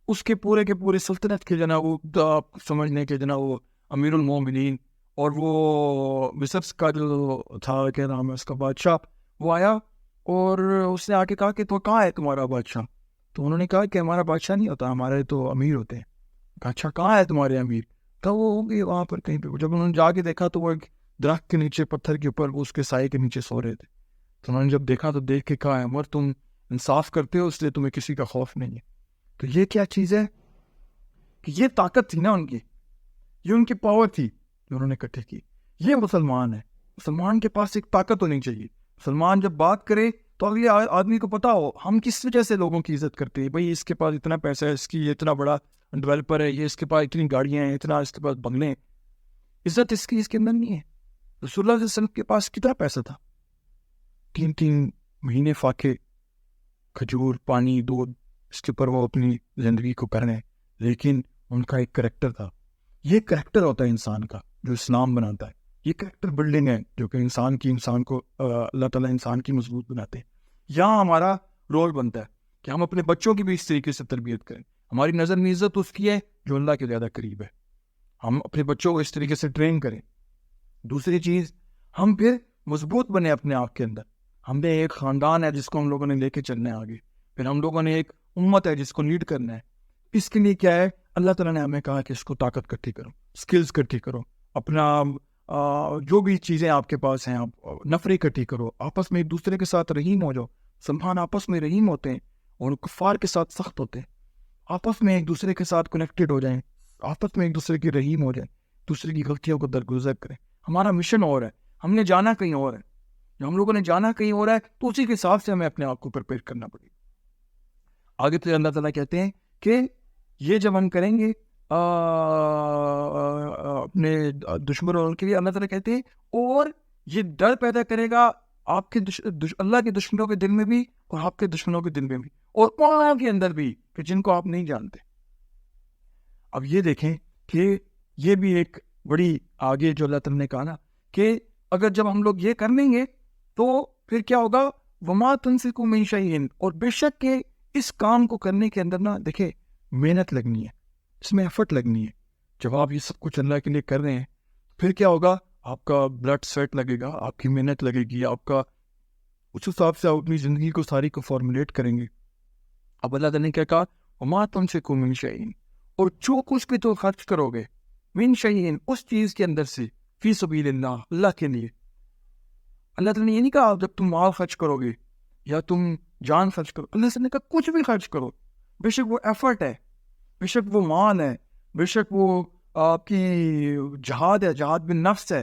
اس کے پورے سلطنت کے جناب وہ آپ سمجھنے کے جناب وہ امیر المومنین, اور وہ مصر کا جو تھا کیا نام ہے اس کا بادشاہ, وہ آیا اور اس نے آ کے کہا کہ تو کہاں ہے تمہارا بادشاہ؟ تو انہوں نے کہا کہ ہمارا بادشاہ نہیں ہوتا, ہمارے تو امیر ہوتے ہیں. کہا اچھا کہاں ہے تمہارے امیر؟ تو وہ ہوں گے وہاں پر کہیں پہ. جب انہوں نے جا کے دیکھا تو وہ ایک درخت کے نیچے پتھر کے اوپر وہ اس کے سائے کے نیچے سو رہے تھے. تو انہوں نے جب دیکھا تو دیکھ کے کہا عمر تم انصاف کرتے ہو, اس لیے تمہیں کسی کا خوف نہیں ہے. تو یہ کیا چیز ہے کہ یہ طاقت تھی نا ان کی, یہ ان کی پاور تھی جو انہوں نے اکٹھے کی. یہ مسلمان ہے. مسلمان کے پاس ایک طاقت ہونی چاہیے. مسلمان جب بات کرے تو اگلے آدمی کو پتا ہو ہم کس وجہ سے لوگوں کی عزت کرتے ہیں. بھائی اس کے پاس اتنا پیسہ ہے, اس کی یہ اتنا بڑا ڈیولپر ہے, یہ اس کے پاس اتنی گاڑیاں ہیں, اتنا اس کے پاس بنگلے ہیں. عزت اس کے اندر نہیں ہے. رسول اللہ صلی اللہ علیہ وسلم کے پاس کتنا پیسہ تھا, 3 مہینے فاقے, کھجور, پانی, دودھ, اس کے اوپر وہ اپنی زندگی کو کر رہے ہیں. لیکن ان کا ایک کریکٹر تھا. یہ کریکٹر ہوتا ہے انسان کا جو اسلام بناتا ہے. یہ کریکٹر بلڈنگ ہے جو کہ انسان کو اللہ تعالیٰ انسان کی مضبوط بناتے ہیں. یہاں ہمارا رول بنتا ہے کہ ہم اپنے بچوں کی بھی اس طریقے سے تربیت کریں. ہماری نظر میں عزت اس کی ہے جو اللہ کے زیادہ قریب ہے. ہم اپنے بچوں کو اس طریقے سے ٹرین کریں. دوسری چیز, ہم پھر مضبوط بنے اپنے آپ کے اندر. ہم نے ایک خاندان ہے جس کو ہم لوگوں نے لے کے چلنا ہے آگے. پھر ہم لوگوں نے ایک امت ہے جس کو لیڈ کرنا ہے. اس کے لیے کیا ہے, اللہ تعالیٰ نے ہمیں کہا کہ اس کو طاقت اکٹھی کرو, اسکلز اکٹھی کرو, اپنا جو بھی چیزیں آپ کے پاس ہیں آپ نفری اکٹھی کرو, آپس میں ایک دوسرے کے ساتھ رحیم ہو جاؤ. مسلمان آپس میں رحیم ہوتے ہیں اور کفار کے ساتھ سخت ہوتے ہیں. آپس میں ایک دوسرے کے ساتھ کنیکٹڈ ہو جائیں, آپس میں ایک دوسرے کی رحیم ہو جائیں, دوسرے کی غلطیوں کو درگزر کریں. ہمارا مشن اور ہے, ہم نے جانا کہیں اور ہے. جو ہم لوگوں نے جانا کہیں اور ہے تو اسی کے حساب سے ہمیں اپنے آپ کو پریپیئر کرنا پڑے گا. آگے تو اللہ تعالیٰ کہتے ہیں کہ یہ جب ہم کریں گے اپنے دشمنوں کے لیے, اللہ تعالیٰ کہتے ہیں اور یہ ڈر پیدا کرے گا آپ کے اللہ کے دشمنوں کے دل میں بھی اور آپ کے دشمنوں کے دل میں بھی اور ان کے اندر بھی کہ جن کو آپ نہیں جانتے. اب یہ دیکھیں کہ یہ بھی ایک بڑی آگے جو اللہ تعالیٰ نے کہا نا کہ اگر جب ہم لوگ یہ کر لیں گے تو پھر کیا ہوگا, وما تنفقوا من شیء, اور بے شک کہ اس کام کو کرنے کے اندر نا دیکھیں محنت لگنی ہے, اس میں ایفرٹ لگنی ہے. جب آپ یہ سب کچھ اللہ کے لیے کر رہے ہیں پھر کیا ہوگا, آپ کا بلڈ سویٹ لگے گا, آپ کی محنت لگے گی, آپ کا اس حساب سے آپ اپنی زندگی کو ساری کو فارمولیٹ کریں گے. اب اللہ تعالیٰ نے کیا کہا, وما تنفقوا من شیء, اور جو کچھ بھی تو خرچ کرو گے, من شیء, اس چیز کے اندر سے, فی سبیل اللہ, اللہ کے لیے. اللہ تعالیٰ نے یہ نہیں کہا جب تم مال خرچ کرو گے یا تم جان خرچ کرو, اللہ تعالیٰ نے کہا کچھ بھی خرچ کرو, بے شک وہ ایفرٹ ہے, بے شک وہ مال ہے, بے شک وہ آپ کی جہاد ہے, جہاد بن نفس ہے,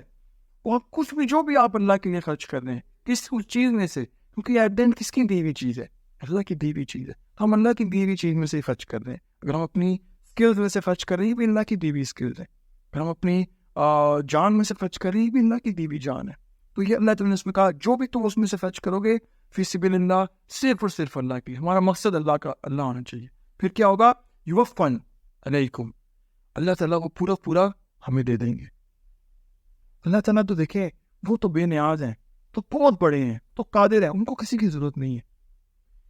اور کچھ بھی جو بھی آپ اللہ کے لیے خرچ کر رہے ہیں کس چیز میں سے, کیونکہ ایٹ دی اینڈ کس کی دی ہوئی چیز ہے, اللہ کی دی ہوئی چیز ہے. ہم اللہ کی دی ہوئی چیز میں سے خرچ کر رہے ہیں. اگر ہم اپنی اسکلز میں سے خرچ کر رہے ہیں بھی اللہ کی دی ہوئی اسکلز ہیں, اگر ہم اپنی جان میں سے خرچ کر رہے ہیں بھی اللہ کی دی ہوئی جان ہے. تو یہ اللہ تعالیٰ نے اس میں کہا جو بھی تم اس میں سے خرچ کرو گے فی سبیل اللہ, صرف اور صرف اللہ کی, ہمارا مقصد اللہ ہونا چاہیے. پھر کیا ہوگا, یوفن علیکم, اللہ تعالیٰ وہ پورا ہمیں دے دیں گے. اللہ تعالیٰ تو دیکھیں وہ تو بے نیاز ہیں, تو بہت بڑے ہیں, تو قادر ہیں, ان کو کسی کی ضرورت نہیں ہے.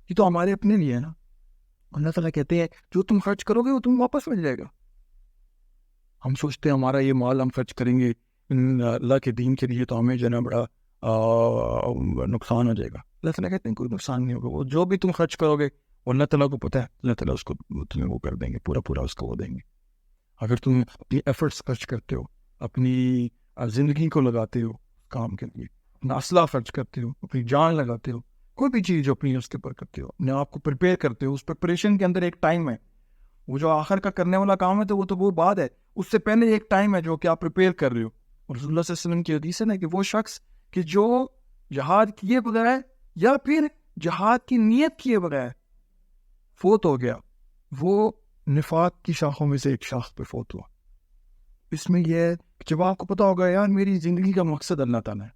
یہ تو ہمارے اپنے لیے ہے نا. اللہ تعالیٰ کہتے ہیں جو تم خرچ کرو گے وہ تم واپس مل جائے گا. ہم سوچتے ہیں ہمارا یہ مال ہم خرچ کریں گے اللہ کے دین کے لیے تو ہمیں جو ہے نا بڑا نقصان ہو جائے گا. اللہ تعالیٰ کہتے ہیں کوئی نقصان نہیں ہوگا, وہ جو بھی تم خرچ کرو گے وہ اللہ تعالیٰ کو پتہ ہے, اللہ تعالیٰ اس کو تمہیں وہ کر دیں گے, پورا اس کو وہ دیں گے. اگر تم اپنی ایفرٹس خرچ کرتے ہو, اپنی زندگی کو لگاتے ہو کام کے لیے, اپنا اسلحہ خرچ کرتے ہو, اپنی جان لگاتے ہو, کوئی بھی چیز جو اپنی اس کے اوپر کرتے ہو, اپنے آپ کو پریپیئر کرتے ہو, اس پریپریشن کے اندر ایک ٹائم ہے. وہ جو آخر کا کرنے والا کام ہے تو وہ بعد ہے, اس سے پہلے ایک ٹائم ہے جو کہ آپ پریپیئر کر رہے ہو. اور رسول اللہ صلی اللہ علیہ وسلم کی حدیث ہے نا کہ وہ شخص کہ جو جہاد کیے بغیر یا پھر جہاد کی نیت کیے بغیر فوت ہو گیا, وہ نفاق کی شاخوں میں سے ایک شاخ پہ فوت ہوا. اس میں یہ ہے کہ جب آپ کو پتا ہوگا یار میری زندگی کا مقصد اللہ تعالیٰ ہے,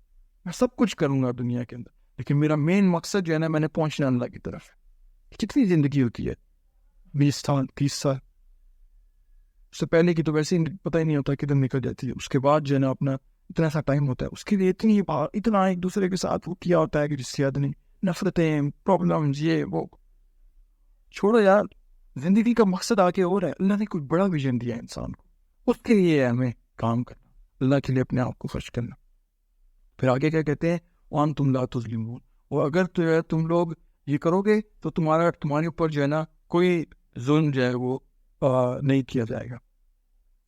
میں سب کچھ کروں گا دنیا کے اندر, لیکن میرا مین مقصد جو ہے نا میں نے پہنچنا اللہ کی طرف ہے. کتنی زندگی ہوتی ہے, 20 سال 30 سال, اس سے پہلے کی تو ویسے ہی پتہ ہی نہیں ہوتا کدھر نکل جاتی ہے. اس کے بعد جو ہے نا اپنا اتنا سا ٹائم ہوتا ہے اس کے لیے اتنا ایک دوسرے کے ساتھ وہ کیا ہوتا ہے کہ جس سے آدمی نفرتیں پرابلمز یہ وہ. چھوڑو یار, زندگی کا مقصد آگے اور ہے. اللہ نے کوئی بڑا ویژن دیا ہے انسان کو, اس کے لیے ہمیں کام کرنا, اللہ کے لیے اپنے آپ کو خرچ کرنا. پھر آگے کیا کہتے ہیں, وَأَنْتُمْ لَا تُظْلِمُونَ, اور اگر تو ہے تم لوگ یہ کرو گے تو تمہارے اوپر جو ہے نا کوئی ظلم جو ہے وہ نہیں کیا جائے گا.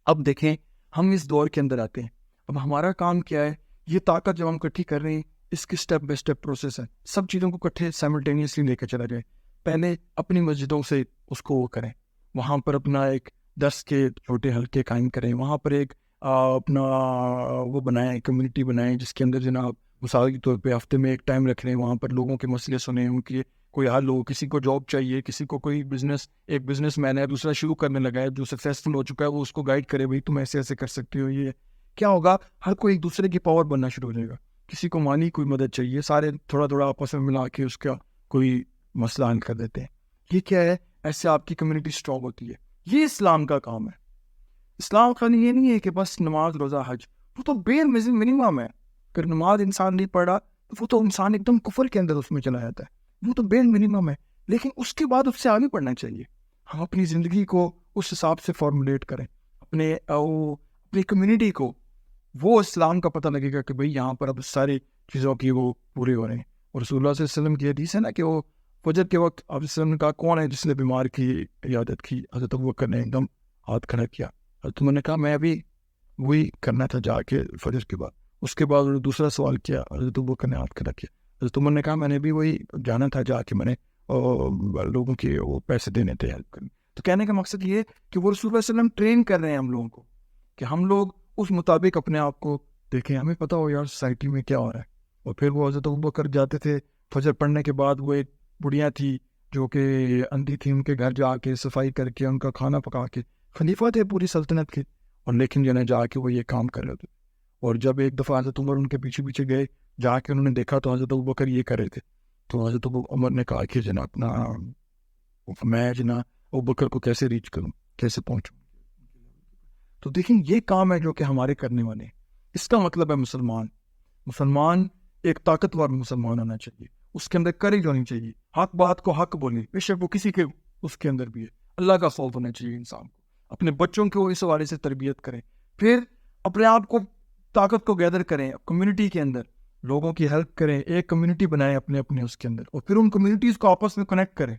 اب دیکھیں ہم اس دور کے اندر آتے ہیں. اب ہمارا کام کیا ہے, یہ طاقت جب ہم اکٹھی کر رہے ہیں اس کی سٹیپ بائی سٹیپ پروسیس ہے. سب چیزوں کو اکٹھے سائملٹینیسلی لے کے چلا جائے. پہلے اپنی مسجدوں سے اس کو وہ کریں, وہاں پر اپنا ایک 10 کے چھوٹے حلقے قائم کریں, وہاں پر ایک اپنا وہ بنائیں, کمیونٹی بنائیں جس کے اندر جناب مثال کے طور پہ ہفتے میں ایک ٹائم رکھ رہے ہیں, وہاں پر لوگوں کے مسئلے سنیں, ان کی کوئی حل ہو. کسی کو جاب چاہیے, کسی کو کوئی ایک بزنس مین ہے دوسرا شروع کرنے لگا ہے جو سکسیزفل ہو چکا ہے, وہ اس کو گائیڈ کرے, بھائی تم ایسے ایسے کر سکتے ہو. یہ کیا ہوگا, ہر کوئی ایک دوسرے کی پاور بننا شروع ہو جائے گا. کسی کو مالی کوئی مدد چاہیے, سارے تھوڑا تھوڑا آپس میں ملا کے اس کا کوئی مسئلہ حل کر دیتے ہیں. یہ کیا ہے, ایسے آپ کی کمیونٹی اسٹرانگ ہوتی ہے. یہ اسلام کا کام ہے. اسلام خالی یہ نہیں ہے کہ بس نماز روزہ حج, وہ تو بیر منیمم ہے. اگر نماز انسان نہیں پڑھا تو وہ تو انسان ایک دم کفر کے اندر اس میں چلا جاتا ہے, وہ تو بیر منیمم ہے. لیکن اس کے بعد اس سے آگے پڑھنا چاہیے. ہم اپنی زندگی کو اس حساب سے فارمولیٹ کریں, اپنی کمیونٹی کو وہ اسلام کا پتہ لگے گا کہ بھئی یہاں پر اب ساری چیزوں کی وہ پورے ہو رہے ہیں. اور رسول اللہ صلی اللہ علیہ وسلم کی حدیث ہے نا کہ وہ فجر کے وقت آپ وسلم نے کہا کون ہے جس نے بیمار کی عیادت کی. حضرت ابوبکر نے ایک دم ہاتھ کھڑا کیا. حضرت عمر نے کہا میں ابھی وہی کرنا تھا جا کے فجر کے بعد. اس کے بعد انہوں نے دوسرا سوال کیا, حضرت ابوبکر نے ہاتھ کھڑا کیا. حضرت عمر نے کہا میں نے بھی وہی جانا تھا جا کے میں نے لوگوں کے وہ پیسے دینے تھے ہیلپ کرنے. تو کہنے کا مقصد یہ کہ وہ رسول اللہ صلی اللہ علیہ وسلم ٹرین کر رہے ہیں ہم لوگوں کو کہ ہم لوگ اس مطابق اپنے آپ کو دیکھیں, ہمیں پتہ ہو یار سوسائٹی میں کیا ہو رہا ہے. اور پھر وہ حضرت ابوبکر جاتے تھے فجر پڑھنے کے بعد, وہ ایک بڑھیا تھی جو کہ اندھی تھی, ان کے گھر جا کے صفائی کر کے ان کا کھانا پکا کے, خلیفہ تھے پوری سلطنت کے, اور لیکن جو ہے جا کے وہ یہ کام کر رہے تھے. اور جب ایک دفعہ حضرت عمر ان کے پیچھے پیچھے گئے, جا کے انہوں نے دیکھا تو حضرت ابوبکر یہ کر رہے تھے. تو حضرت عمر نے کہا کہ جناب اپنا میں جناب ابوبکر کو کیسے ریچ کروں, کیسے پہنچوں. تو دیکھیں یہ کام ہے جو کہ ہمارے کرنے والے ہیں. اس کا مطلب ہے مسلمان ایک طاقتور مسلمان ہونا چاہیے, اس کے اندر کریج ہونی چاہیے, حق بات کو حق بولے, بے شک وہ کسی کے اس کے اندر بھی ہے. اللہ کا خوف ہونا چاہیے انسان کو, اپنے بچوں کو اس حوالے سے تربیت کریں. پھر اپنے آپ کو طاقت کو گیدر کریں, کمیونٹی کے اندر لوگوں کی ہیلپ کریں, ایک کمیونٹی بنائیں اپنے اس کے اندر, اور پھر ان کمیونٹیز کو آپس میں کنیکٹ کریں.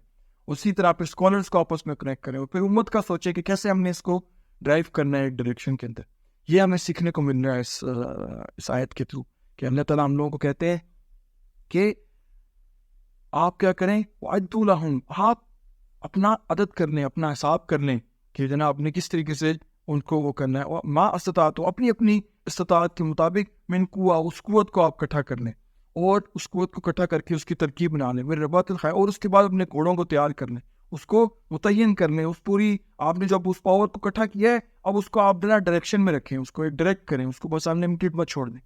اسی طرح پھر اسکالرس کو آپس میں کنیکٹ کریں, اور پھر امت کا سوچیں کہ کیسے ہم نے اس کو ڈرائیو کرنا ہے ایک ڈائریکشن کے اندر. یہ ہمیں سیکھنے کو مل رہا ہے اس آیت کے تھرو کہ اللہ تعالیٰ ہم لوگوں کو کہتے ہیں کہ آپ کیا کریں, وَعَدُّوا لَهُمْ, آپ اپنا عدد کر لیں, اپنا حساب کر لیں کہ جناب نے کس طریقے سے ان کو وہ کرنا ہے. اور ما استطاعت, اپنی استطاعت کے مطابق من قوة, اس قوت کو آپ اکٹھا کر لیں, اور اس قوت کو اکٹھا کر کے اس کی ترکیب بنا لیں, من رباط الخیل, اور اس کے بعد اپنے گھوڑوں کو تیار کر لیں, اس کو متعین کر لیں. اس پوری آپ نے جب اس پاور کو اکٹھا کیا ہے, اب اس کو آپ ڈائریکشن میں رکھیں, اس کو ایک ڈائریکٹ کریں, اس کو بس انلمیٹڈ مت چھوڑ دیں.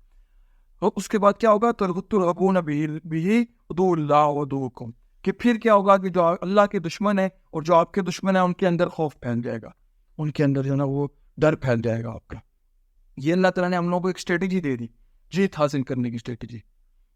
اور اس کے بعد کیا ہوگا, ترغبون بہ عدو اللہ وعدوکم, کہ پھر کیا ہوگا کہ جو اللہ کے دشمن ہیں اور جو آپ کے دشمن ہیں ان کے اندر خوف پھیل جائے گا, ان کے اندر جو نا وہ ڈر پھیل جائے گا آپ کا. یہ اللہ تعالیٰ نے ہم لوگوں کو ایک اسٹریٹجی دے دی, جیت حاصل کرنے کی اسٹریٹجی,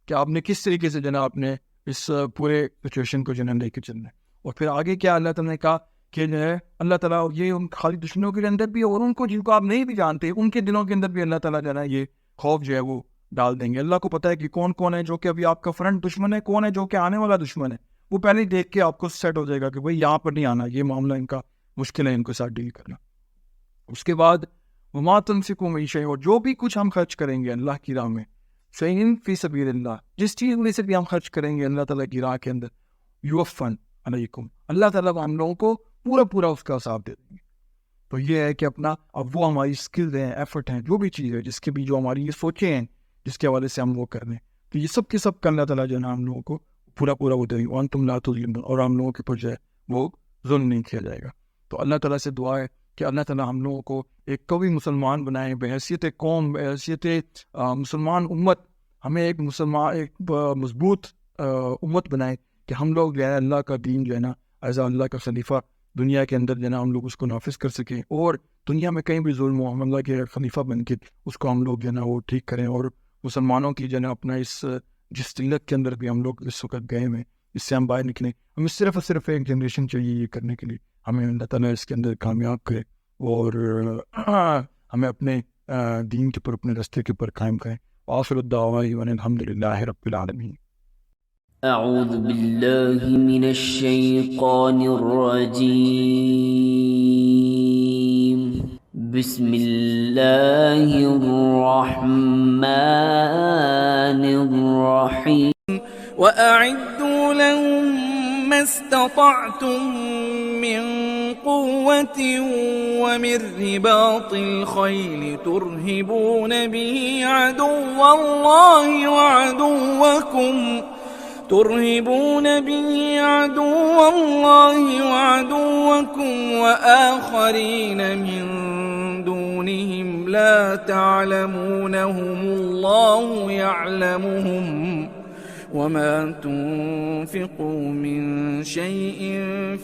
کہ آپ نے کس طریقے سے جناب اپنے اس پورے سچویشن کو جناب لے کے چلنا ہے. اور پھر آگے کیا اللہ تعالیٰ نے کہا کہ جو ہے اللہ تعالیٰ یہ ان خالی دشمنوں کے اندر بھی, اور ان کو جن کو آپ نہیں بھی جانتے ان کے دلوں کے اندر بھی اللہ تعالیٰ جو ہے یہ خوف جو ہے وہ ڈال دیں گے. اللہ کو پتہ ہے کہ کون کون ہے جو کہ ابھی آپ کا فرنٹ دشمن ہے, کون ہے جو کہ آنے والا دشمن ہے. وہ پہلے ہی دیکھ کے آپ کو سیٹ ہو جائے گا کہ بھائی یہاں پر نہیں آنا, یہ معاملہ ان کا مشکل ہے, ان کو ساتھ ڈیل کرنا. اس کے بعد وما تنفقوا من شیء, اور جو بھی کچھ ہم خرچ کریں گے اللہ کی راہ میں, شیء فی سبیل اللہ, جس چیز میں سے بھی ہم خرچ کریں گے اللہ تعالیٰ کی راہ کے اندر, یوفن علیکم, اللہ تعالیٰ ہم لوگوں کو پورا اس کا حساب دے دیں گے. تو یہ ہے کہ اپنا اب وہ ہماری اسکلز ہیں, ایفرٹ ہیں, جو بھی چیز ہے جس کے بھی جو ہماری یہ سوچیں ہیں جس کے حوالے سے ہم وہ کر رہے ہیں, تو یہ سب کے سب کا اللہ تعالیٰ جو ہے نا ہم لوگوں کو پورا وہ دے دیں گے. وانتم لا تظلمون, اور ہم لوگوں کے پر جو ہے وہ ظلم نہیں کیا جائے گا. تو اللہ تعالیٰ سے دعا ہے کہ اللہ تعالیٰ ہم لوگوں کو ایک قوی مسلمان بنائیں, بحیثیت قوم, بحیثیت مسلمان امت, ہمیں ایک مضبوط امت بنائیں کہ ہم لوگ جو ہے اللہ کا دین جو ہے نا ایز اللہ کا خلیفہ دنیا کے اندر جو نا ہم لوگ اس کو نافذ کر سکیں، اور دنیا میں کہیں بھی ظلم ہو ہم اللہ کے خلیفہ بن کے اس کو ہم لوگ جو نا وہ ٹھیک کریں، اور مسلمانوں کی جو نا اپنا جس قلت کے اندر بھی ہم لوگ اس وقت گئے ہیں اس سے ہم باہر نکلیں۔ ہمیں صرف اور صرف ایک جنریشن چاہیے یہ کرنے کے لیے، ہمیں اللہ تعالیٰ اس کے اندر کامیاب کرے، اور ہمیں اپنے دین کے اوپر، اپنے راستے کے اوپر قائم کریں۔ وآخر الدعوانا الحمد للہ رب العالمین۔ أعوذ بالله من الشيطان الرجيم. بسم الله الرحمن الرحيم. وأعدوا لهم ما استطعتم من قوة ومن رباط الخيل ترهبون به عدو الله وعدوكم وآخرين من دونهم لا تعلمونهم الله يعلمهم وما تنفقوا من شيء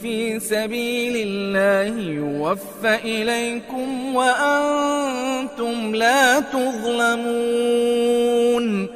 في سبيل الله يوفى إليكم وأنتم لا تظلمون.